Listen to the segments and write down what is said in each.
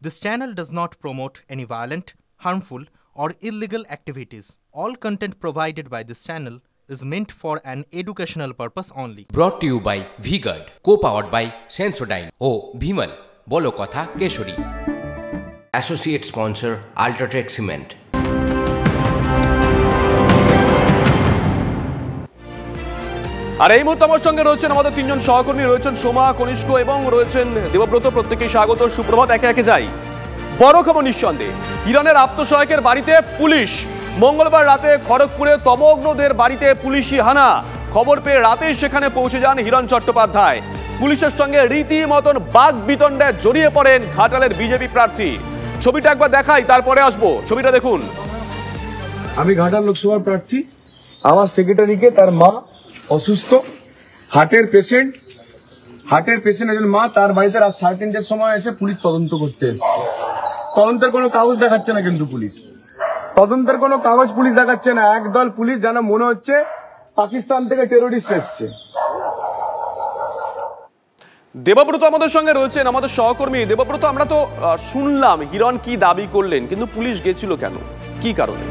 This channel does not promote any violent, harmful, or illegal activities. All content provided by this channel is meant for an educational purpose only. Brought to you by V-Guard, co-powered by Sensodyne O Bhimal, বলো কথা Keshari. Associate sponsor Ultratech Cement। আর এই মুহূর্তে আমার সঙ্গে রয়েছেন আমাদের তিনজন সহকর্মী, রয়েছেন সোমা, কনিষ্ক এবং রয়েছেন দেবব্রত। প্রত্যেকেই স্বাগত, সুপ্রভাত। একে একে যাই। বড় খবর নিঃসন্দেহে, হিরণের আত্মসহায়কের বাড়িতে পুলিশ। মঙ্গলবার রাতে খড়গপুরে তমগ্নদের বাড়িতে পুলিশি হানা। খবর পেয়ে রাতেই সেখানে পৌঁছে যান হিরণ চট্টোপাধ্যায়। পুলিশের সঙ্গে রীতিমতন বাক বিতণ্ডে জড়িয়ে পড়েন ঘাটালের বিজেপি প্রার্থী। ছবিটা একবার দেখাই, তারপরে আসবো। ছবিটা দেখুন। আমি ঘাটাল লোকসভার প্রার্থী। আমার সেক্রেটারিকে তার মা অসুস্থ, হার্টের পেশেন্ট একজন মা, তার বাড়িতে রাত 3:30টার সময় এসে পুলিশ তদন্ত করতে এসেছে। তদন্তের কোনো কাগজ দেখাচ্ছে না, কিন্তু পুলিশ তদন্তের কোনো কাগজ পুলিশ দেখাচ্ছে না। একদল পুলিশ যেন মনে হচ্ছে পাকিস্তান থেকে টেরোরিস্ট এসছে। দেবব্রত আমাদের সঙ্গে রয়েছেন, আমাদের সহকর্মী। দেবব্রত, আমরা তো শুনলাম হিরণ কি দাবি করলেন, কিন্তু পুলিশ গেছিল কেন, কি কারণে?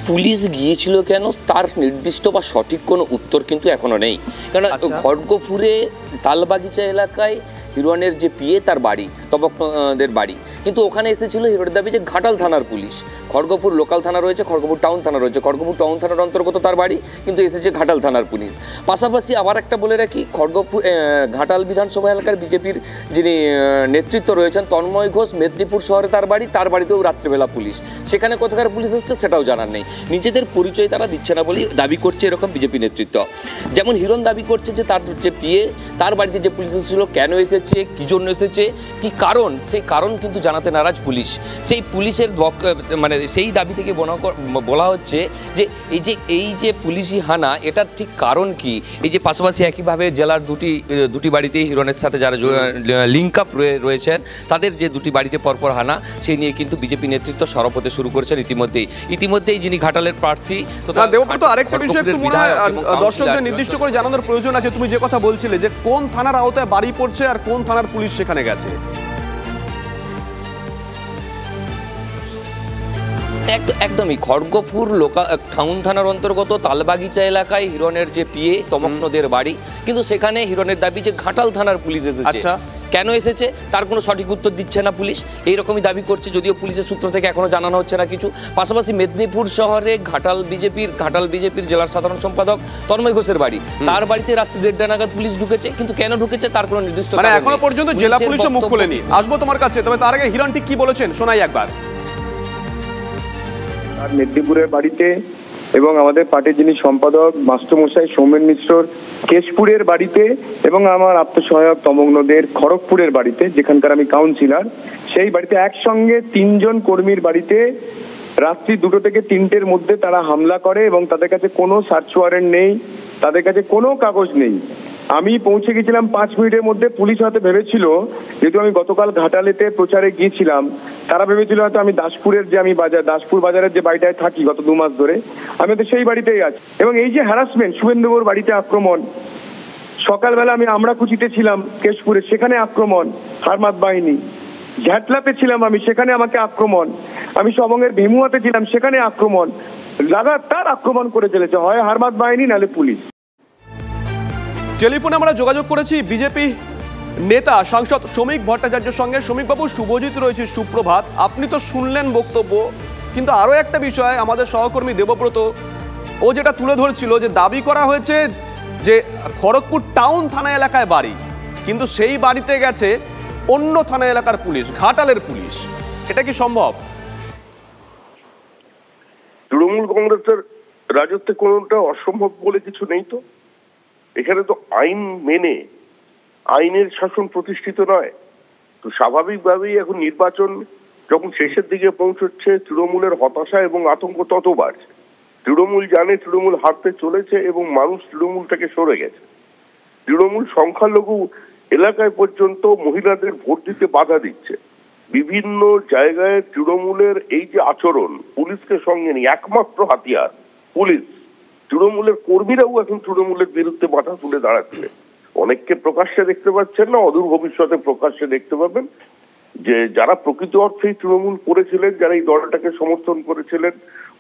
পুলিশ গিয়েছিল কেন তার নির্দিষ্ট বা সঠিক কোনো উত্তর কিন্তু এখনো নেই। কারণ খড়গপুরে তালবাগিচা এলাকায় হিরণের যে পিএ, তার বাড়ি, তবকদের বাড়ি, কিন্তু ওখানে এসেছিল হিরণের দাবি যে ঘাটাল থানার পুলিশ। খড়গপুর লোকাল থানা রয়েছে, খড়গপুর টাউন থানা রয়েছে, খড়গপুর টাউন থানার অন্তর্গত তার বাড়ি, কিন্তু এসেছে ঘাটাল থানার পুলিশ। পাশাপাশি আবার একটা বলে রাখি, খড়গপুর ঘাটাল বিধানসভা এলাকার বিজেপির যিনি নেতৃত্ব রয়েছেন তন্ময় ঘোষ, মেদিনীপুর শহরে তার বাড়ি, তার বাড়িতেও রাত্রেবেলা পুলিশ। সেখানে কোথাকার পুলিশ এসেছে সেটাও জানার নেই। নিজেদের পরিচয় তারা দিচ্ছে না বলেই দাবি করছে এরকম বিজেপি নেতৃত্ব। যেমন হিরণ দাবি করছে যে তার যে পিএ, তার বাড়িতে যে পুলিশ এসেছিল, কেন এসেছে, কি জন্য এসেছে, কি কারণ, সেই কারণ কিন্তু জানাতে নারাজ পুলিশ। সেই পুলিশের মানে সেই দাবি থেকে বলা হচ্ছে যে এই যে পুলিশি হানা, এটার ঠিক কারণ কি। এই যে পাশাপাশি একইভাবে জেলার দুটি বাড়িতেই হিরণের সাথে যারা লিঙ্ক আপ রয়েছেন, তাদের যে দুটি বাড়িতে পরপর হানা, সেই নিয়ে কিন্তু বিজেপি নেতৃত্ব সরব হতে শুরু করেছেন ইতিমধ্যেই যিনি ঘাটালের প্রার্থী। তো দেবব্রত, আরেকটা বিষয় একটু মনে হয় দর্শকদের নির্দিষ্ট করে জানানোর প্রয়োজন আছে। তুমি যে কথা বলছিলে যে কোন থানার আওতায় বাড়ি পড়ছে আর কোন থানার পুলিশ সেখানে গেছে। একদমই খড়গপুর টাউন থানার অন্তর্গত তালবাগিচা এলাকায় হিরণের যে পিএ, তমগ্নদের বাড়ি, কিন্তু সেখানে হিরণের দাবি যে ঘাটাল থানার পুলিশ এসেছে। কেন এসেছে তার কোনো সঠিক উত্তর দিচ্ছে না পুলিশ, এইরকমই দাবি করছে, যদিও পুলিশের সূত্র থেকে এখনো জানানো হচ্ছে না কিছু। পাশাপাশি মেদিনীপুর শহরে ঘাটাল বিজেপির জেলার সাধারণ সম্পাদক তন্ময় ঘোষের বাড়ি, তার বাড়িতে রাত্রি 1:30 নাগাদ পুলিশ ঢুকেছে, কিন্তু কেন ঢুকেছে তার কোনো নির্দিষ্ট মানে এখনো পর্যন্ত জেলা পুলিশের মুখ খোলেনি। আসবো তোমার কাছে, তবে তার আগে হিরণ ঠিক কি বলেছেন শোনাই একবার। মেদিনীপুরের বাড়িতে এবং আমাদের পার্টির যিনি সম্পাদক মাস্টারমশাই সৌমেন মিশ্রর কেশপুরের বাড়িতে এবং আমার আত্মসহায়ক তমগ্নদের খড়গপুরের বাড়িতে, যেখানকার আমি কাউন্সিলর, সেই বাড়িতে একসঙ্গে 3 জন কর্মীর বাড়িতে রাত্রি 2টো থেকে 3টের মধ্যে তারা হামলা করে এবং তাদের কাছে কোনো সার্চ ওয়ারেন্ট নেই, তাদের কাছে কোনো কাগজ নেই। আমি পৌঁছে গেছিলাম 5 মিনিটের মধ্যে। পুলিশ হয়তো ভেবেছিল, যেহেতু আমি গতকাল ঘাটালেতে প্রচারে গিয়েছিলাম, তারা ভেবেছিল হয়তো আমি দাসপুর বাজারের যে বাড়িটায় থাকি গত 2 মাস ধরে, আমি তো সেই বাড়িতেই আছি। এবং এই যে হ্যারাসমেন্ট, শুভেন্দুবাবুর বাড়িতে আক্রমণ, সকালবেলা আমি আমরাকুচিতে ছিলাম কেশপুরে, সেখানে আক্রমণ হারমাত বাহিনী, ঝাটলাতে ছিলাম আমি, সেখানে আমাকে আক্রমণ, আমি সবঙ্গের ভেমুয়াতে ছিলাম, সেখানে আক্রমণ, লাগাতার আক্রমণ করে চলেছে, হয় হারমাত বাহিনী নালে পুলিশ। টেলিফোনে আমরা যোগাযোগ করেছি বিজেপি নেতা সাংসদ শ্রমিক ভট্টাচার্যের সঙ্গে। শ্রমিকবাবু, শুভজিৎ রয়েছে, সুপ্রভাত। আপনি তো শুনলেন বক্তব্য, কিন্তু আরও একটা বিষয় আমাদের সহকর্মী দেবব্রত ও যেটা তুলে ধরছিল, যে দাবি করা হয়েছে যে খড়গপুর টাউন থানা এলাকায় বাড়ি, কিন্তু সেই বাড়িতে গেছে অন্য থানা এলাকার পুলিশ, ঘাটালের পুলিশ। এটা কি সম্ভব? তৃণমূল কংগ্রেসের রাজত্বে কোনোটা অসম্ভব বলে কিছু নেই। তো এখানে তো আইন মেনে আইনের শাসন প্রতিষ্ঠিত নয়। তো স্বাভাবিকভাবেই এখন নির্বাচন যখন শেষের দিকে পৌঁছচ্ছে, তৃণমূলের হতাশা এবং আতঙ্ক তত বাড়ছে। তৃণমূল জানে তৃণমূল হারতে চলেছে এবং মানুষ তৃণমূল থেকে সরে গেছে। তৃণমূল সংখ্যালঘু এলাকায় পর্যন্ত মহিলাদের ভোট দিতে বাধা দিচ্ছে। বিভিন্ন জায়গায় তৃণমূলের এই যে আচরণ, পুলিশকে সঙ্গে নিয়ে, একমাত্র হাতিয়ার পুলিশ। তৃণমূলের কর্মীরাও এখন তৃণমূলের বিরুদ্ধে মাথা তুলে দাঁড়াচ্ছে। অনেককে প্রকাশ্যে দেখতে পাচ্ছেন না, অদূর ভবিষ্যতে প্রকাশ্যে দেখতে পাবেন যে যারা প্রকৃত অর্থেই তৃণমূল করেছিলেন, যারা এই দলটাকে সমর্থন করেছিলেন,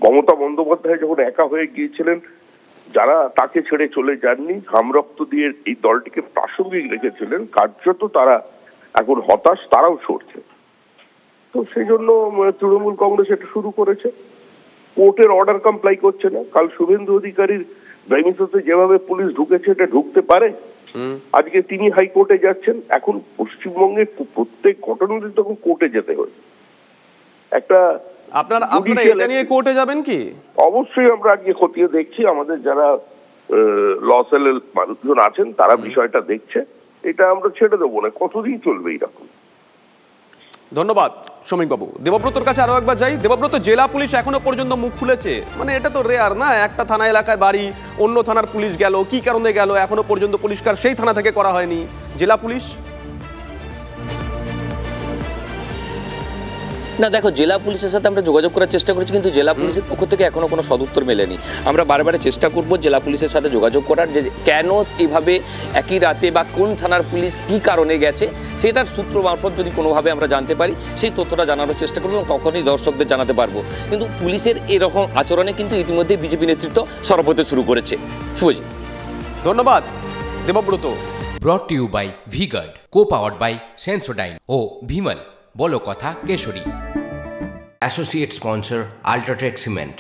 মমতা বন্দ্যোপাধ্যায় যখন একা হয়ে গিয়েছিলেন, যারা তাকে ছেড়ে চলে যাননি, হামরক্ত দিয়ে এই দলটিকে প্রাসঙ্গিক রেখেছিলেন, কার্যত তারা এখন হতাশ, তারাও সরছে। তো সেই জন্য তৃণমূল কংগ্রেস এটা শুরু করেছে। কোর্টের অর্ডার কমপ্লাই করছে না। কাল শুভেন্দু অধিকারীর প্রেমিসে যেভাবে পুলিশ ঢুকেছে, এটা ঢুকতে পারে? আজকে তিনি হাইকোর্টে যাচ্ছেন। এখন পশ্চিমবঙ্গের প্রত্যেক ঘটনাতে তখন কোর্টে যেতে হয়। একটা আপনারা এটা নিয়ে কোর্টে যাবেন কি? অবশ্যই আমরা আজকে খতিয়ে দেখছি। আমাদের যারা ল সেলের মানুষজন আছেন তারা বিষয়টা দেখছে। এটা আমরা ছেড়ে দেবো না, কতদিন চলবে এইরকম। ধন্যবাদ শ্রমিক বাবু। দেবব্রতর কাছে আরো একবার যাই। দেবব্রত, জেলা পুলিশ এখনো পর্যন্ত মুখ খুলেছে, মানে এটা তো রেয়ার না, একটা থানা এলাকায় বাড়ি, অন্য থানার পুলিশ গেল, কি কারণে গেল এখনো পর্যন্ত পরিষ্কার সেই থানা থেকে করা হয়নি। জেলা পুলিশ না, দেখো, জেলা পুলিশের সাথে আমরা যোগাযোগ করার চেষ্টা করেছি, কিন্তু জেলা পুলিশের পক্ষ থেকে এখনো কোনো সদুত্তর মেলেনি। আমরা বারে চেষ্টা করব জেলা পুলিশের সাথে যোগাযোগ করার, যে কেন এইভাবে একই রাতে বা কোন থানার পুলিশ কি কারণে গেছে সেটার সূত্র মারফত যদি কোনোভাবে আমরা জানতে পারি সেই তথ্যটা জানানোর চেষ্টা করবো এবং তখনই দর্শকদের জানাতে পারবো। কিন্তু পুলিশের এরকম আচরণে কিন্তু ইতিমধ্যে বিজেপি নেতৃত্ব সরব হতে শুরু করেছে। শুভজিৎ, ধন্যবাদ Debabrata. Brought to you by V-Guard, co-powered by Sensodyne ও ভিমল বলো কথা কেশরী। Associate sponsor UltraTech cement.